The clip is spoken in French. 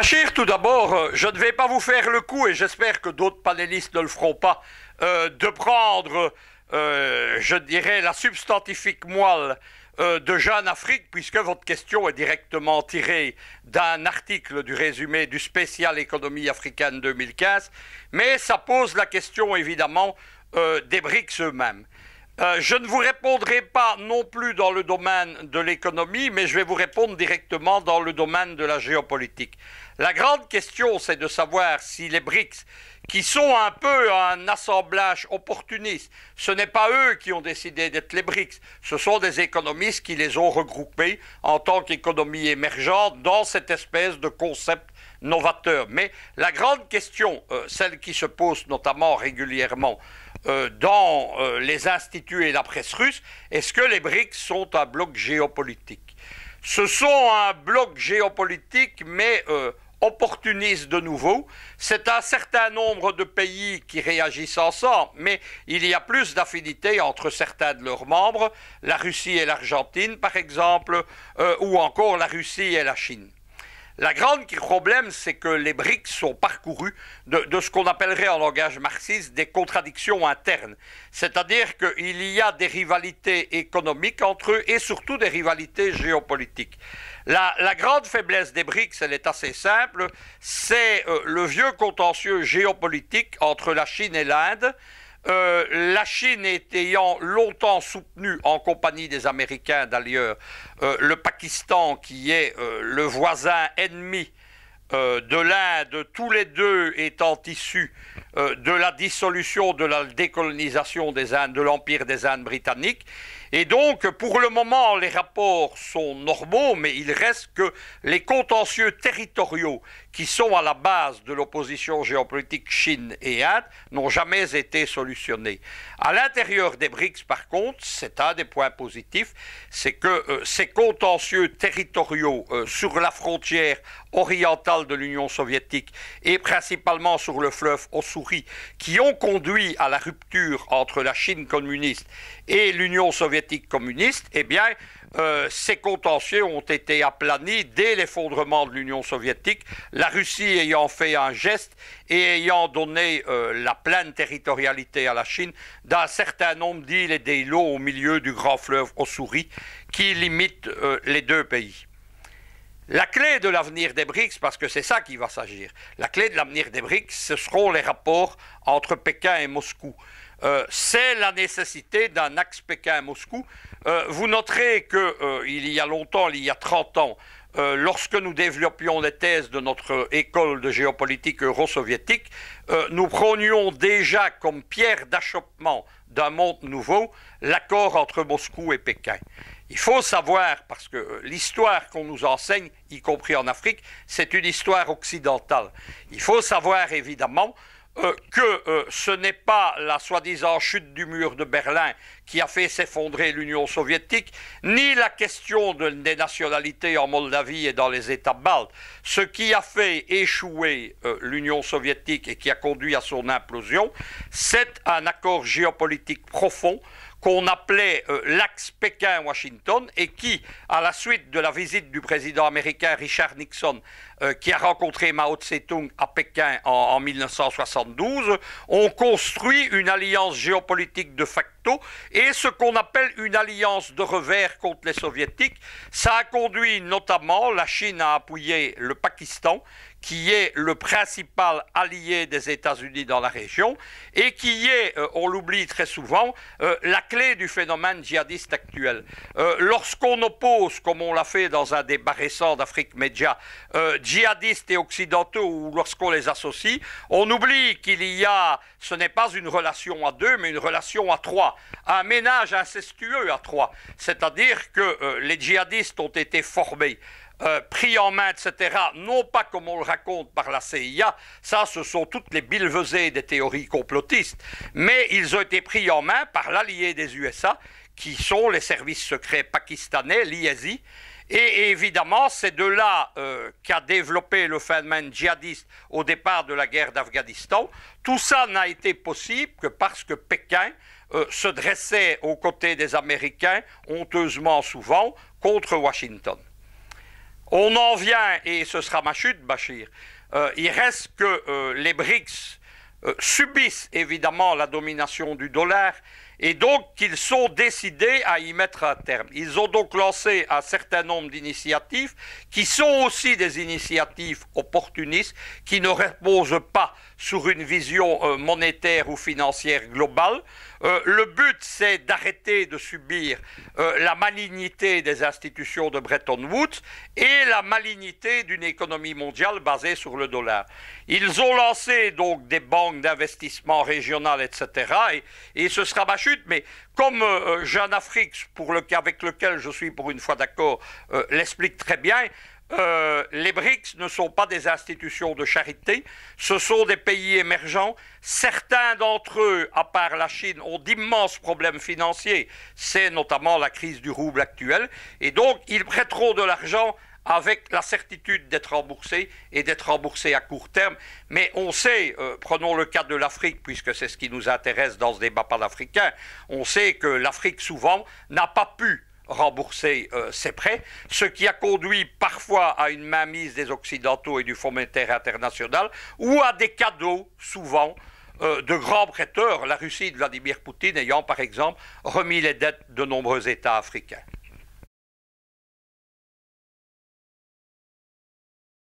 Bachir, tout d'abord, je ne vais pas vous faire le coup, et j'espère que d'autres panélistes ne le feront pas, de prendre, je dirais, la substantifique moelle de Jeune Afrique, puisque votre question est directement tirée d'un article du résumé du spécial économie africaine 2015, mais ça pose la question évidemment des BRICS eux-mêmes. Je ne vous répondrai pas non plus dans le domaine de l'économie, mais je vais vous répondre directement dans le domaine de la géopolitique. La grande question, c'est de savoir si les BRICS, qui sont un peu un assemblage opportuniste, ce n'est pas eux qui ont décidé d'être les BRICS, ce sont des économistes qui les ont regroupés en tant qu'économie émergente dans cette espèce de concept novateur. Mais la grande question, celle qui se pose notamment régulièrement dans les instituts et la presse russe, est-ce que les BRICS sont un bloc géopolitique? Ce sont un bloc géopolitique, mais opportuniste de nouveau. C'est un certain nombre de pays qui réagissent ensemble, mais il y a plus d'affinités entre certains de leurs membres, la Russie et l'Argentine par exemple, ou encore la Russie et la Chine. Le grand problème, c'est que les BRICS sont parcourus de ce qu'on appellerait en langage marxiste des contradictions internes. C'est-à-dire qu'il y a des rivalités économiques entre eux et surtout des rivalités géopolitiques. La grande faiblesse des BRICS, elle est assez simple, c'est le vieux contentieux géopolitique entre la Chine et l'Inde. La Chine ayant longtemps soutenu, en compagnie des Américains d'ailleurs, le Pakistan qui est le voisin ennemi de l'Inde, tous les deux étant issus de la dissolution, de la décolonisation des Indes, de l'Empire des Indes britanniques. Et donc, pour le moment, les rapports sont normaux, mais il reste que les contentieux territoriaux qui sont à la base de l'opposition géopolitique Chine et Inde n'ont jamais été solutionnés. À l'intérieur des BRICS, par contre, c'est un des points positifs, c'est que ces contentieux territoriaux sur la frontière orientale de l'Union soviétique et principalement sur le fleuve Ossuri, qui ont conduit à la rupture entre la Chine communiste et l'Union soviétique communiste, eh bien, ces contentieux ont été aplanis dès l'effondrement de l'Union soviétique, la Russie ayant fait un geste et ayant donné la pleine territorialité à la Chine d'un certain nombre d'îles et d'îlots au milieu du grand fleuve Ossuri qui limite les deux pays. La clé de l'avenir des BRICS, parce que c'est ça qui va s'agir, la clé de l'avenir des BRICS, ce seront les rapports entre Pékin et Moscou. C'est la nécessité d'un axe Pékin-Moscou. Vous noterez qu'il y a longtemps, il y a 30 ans, lorsque nous développions les thèses de notre école de géopolitique euro-soviétique, nous prenions déjà comme pierre d'achoppement d'un monde nouveau l'accord entre Moscou et Pékin. Il faut savoir, parce que l'histoire qu'on nous enseigne, y compris en Afrique, c'est une histoire occidentale. Il faut savoir évidemment que ce n'est pas la soi-disant chute du mur de Berlin qui a fait s'effondrer l'Union soviétique, ni la question des nationalités en Moldavie et dans les États baltes. Ce qui a fait échouer l'Union soviétique et qui a conduit à son implosion, c'est un accord géopolitique profond qu'on appelait l'axe Pékin-Washington et qui, à la suite de la visite du président américain Richard Nixon, qui a rencontré Mao Tse-tung à Pékin en 1972, ont construit une alliance géopolitique de facto et ce qu'on appelle une alliance de revers contre les soviétiques. Ça a conduit notamment la Chine à appuyer le Pakistan, qui est le principal allié des États-Unis dans la région et qui est, on l'oublie très souvent, la clé du phénomène djihadiste actuel. Lorsqu'on oppose, comme on l'a fait dans un débat récent d'Afrique Média, djihadistes et occidentaux, ou lorsqu'on les associe, on oublie qu'il y a, ce n'est pas une relation à deux, mais une relation à trois, un ménage incestueux à trois. C'est-à-dire que les djihadistes ont été formés, pris en main, etc., non pas comme on le raconte par la CIA, ça ce sont toutes les billevesées des théories complotistes, mais ils ont été pris en main par l'allié des USA, qui sont les services secrets pakistanais, l'ISI, et évidemment c'est de là qu'a développé le phénomène djihadiste au départ de la guerre d'Afghanistan. Tout ça n'a été possible que parce que Pékin se dressait aux côtés des Américains, honteusement souvent, contre Washington. on en vient, et ce sera ma chute, Bachir, il reste que les BRICS subissent évidemment la domination du dollar et donc qu'ils sont décidés à y mettre un terme. Ils ont donc lancé un certain nombre d'initiatives qui sont aussi des initiatives opportunistes, qui ne reposent pas sur une vision monétaire ou financière globale. Le but, c'est d'arrêter de subir la malignité des institutions de Bretton Woods et la malignité d'une économie mondiale basée sur le dollar. Ils ont lancé donc des banques d'investissement régionales, etc. Et ce sera ma chute, mais comme Jeune Afrique, avec lequel je suis pour une fois d'accord, l'explique très bien, les BRICS ne sont pas des institutions de charité, ce sont des pays émergents. Certains d'entre eux, à part la Chine, ont d'immenses problèmes financiers. C'est notamment la crise du rouble actuelle. Et donc, ils prêteront de l'argent avec la certitude d'être remboursés et d'être remboursés à court terme. Mais on sait, prenons le cas de l'Afrique, puisque c'est ce qui nous intéresse dans ce débat panafricain, on sait que l'Afrique, souvent, n'a pas pu rembourser ses prêts, ce qui a conduit parfois à une mainmise des Occidentaux et du Fonds monétaire international, ou à des cadeaux, souvent, de grands prêteurs, la Russie de Vladimir Poutine ayant, par exemple, remis les dettes de nombreux États africains.